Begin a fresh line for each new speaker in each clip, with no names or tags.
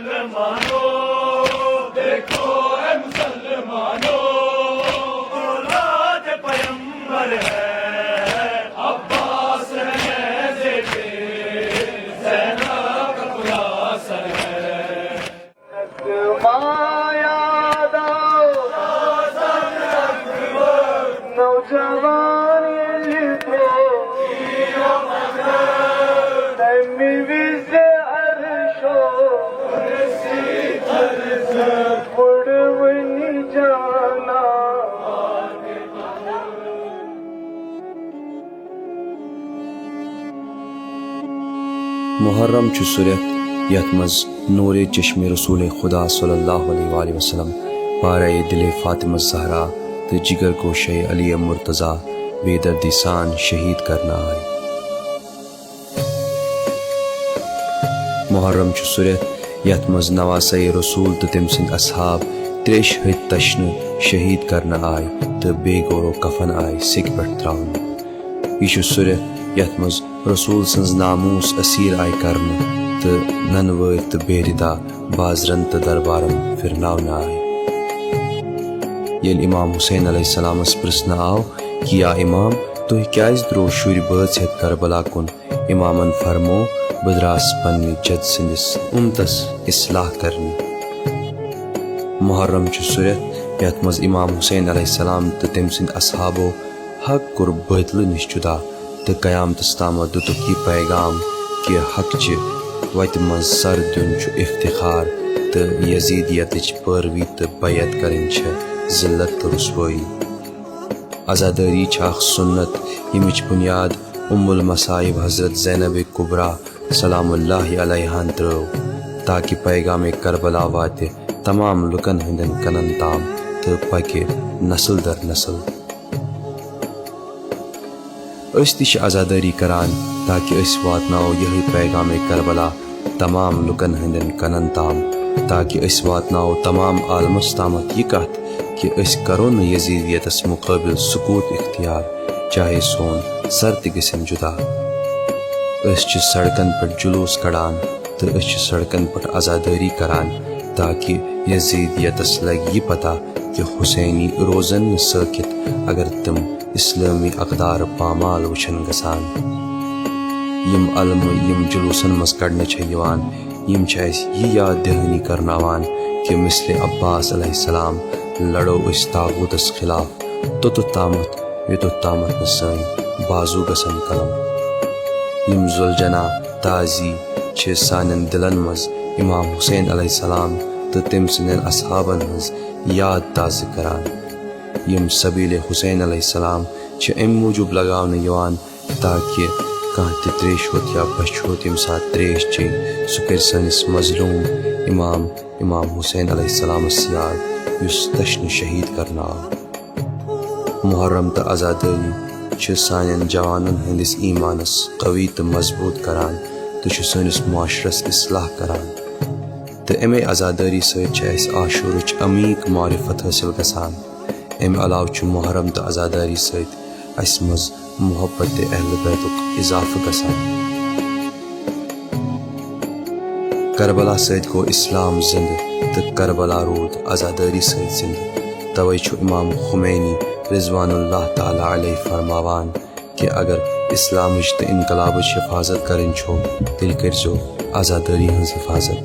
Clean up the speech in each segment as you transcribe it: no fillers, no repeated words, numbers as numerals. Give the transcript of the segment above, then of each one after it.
مسلمانوں دیکھو اے مسلمانوں اولاد پیغمبر ہے عباس ہے زینب کا خلاصہ ہے
یاد نوجوان
محرم چھ سورت یت مز نور چشم رسول خدا صلی اللہ علیہ وآلہ وسلم پارہ دل فاطمہ زہرا تو جگر گوشہ علی مرتضیٰ بے دردی سان شہید کرنا آئے۔ محرم چھ سورت یت مز نواسہ رسول تو تم سند اصحاب تریش ہت تشن شہید کرنا آئے تو بے گورو کفن آئے سکھ پٹ تراؤن۔ یہ سورت یت مز رسول سنز ناموس اسیر آئی کرن تو ننوے تو بیردا بازرن تو دربارم پھرناؤن آئے۔ یل امام حسین علیہ السلام اس پرسن آو کہ یا امام تو کیاز درو شور بٲژ ہیت کربلا کن امامن فرمو بدراس پنہ جد سندس امتس اصلاح کرنی۔ محرم چھ سورت یت مز امام حسین علیہ السلام تو تم سند اصحابو حق کور باطل نش جدا تو قیامتس تامت دتک یہ پیغام کہ حق چہ وت مز سر دین چھ افتخار تو یزیدیتچ پیروی تو بیعت کرن چھ ذلت تو رسوائی۔ عزاداری چھ اخ سنت یمچ بنیاد ام المصائب حضرت زینب کبریٰ سلام اللہ علیہ ترو تاکہ پیغام کربلا وات تمام لکن ہندن کنن تام تو پکہ نسل در نسل۔ اس تہ عزاداری کران تاکہ اس واتناو یہ پیغام کربلا تمام لکن ہندن کنن تام تاکہ اس واتناو تمام عالمس تامت یہ کت کہ اس کرو ن یزیدیتس مقابل سکوت اختیار چاہے سون سر تہ گژھن جدا۔ اس چھ سڑکن پہ جلوس کڑان تو اس چھ سڑکن پہ عزاداری کران تاکہ یزیدیتس لگ یہ پتہ کہ حسینی روزن نہ ساکت اگر تم اسلامی اقدار پامال وچھن گسان۔ یم علم یم جلوسن مز کڑنے چھ یوان یم چھ اس یہ یاد دہانی کرناوان کہ مثل عباس علیہ السلام لڑو اس طاغوتس خلاف توت تامت یوتت تامت نہ سٲنۍ بازو گژھن قلم۔ یم ذوالجنا تازی چھ سانن دلن مز امام حسین علیہ السلام تو تم سندن اصحابن ہز یاد تازہ کران۔ یم سبیل حسین علیہ السلام چھ ام موجوب لگاون یوان تاکہ کانٛہہ تہ تریش ہوت یا بچ ہوت یم سات تریش چی سہ کر سٲنِس مظلوم امام حسین علیہ السلام یاد یس تشن شہید کرنا آو۔ محرم تو عزاداری چھ سانن جوانن ہندس ایمانس قوی تو مضبوط کران تو چھ سٲنِس معاشرس اصلاح کران تو امے عزاداری سۭتۍ چھ اس عاشورٕچ عمیق معرفت حٲصِل گژھان۔ امہ علاوہ چھ محرم تو عزاداری سۭتۍ اس مز محبت اہل بیتک اضافہ گژھان۔ کربلا سۭتۍ گو اسلام زندہ تو کربلا رود عزاداری سۭتۍ زندہ۔ توے چھ امام خمینی رضوان اللہ تعالی علیہ فرماوان کہ اگر اسلامچ تو انقلابچ حفاظت کرن چھو تیل کرزو عزاداری ہنز حفاظت۔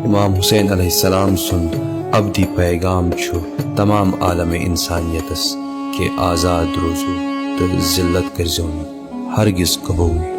امام حسین علیہ السلام سند ابدی پیغام چھو تمام عالم انسانیتس کہ آزاد روزو تو ذلت کرزو ہرگز قبول۔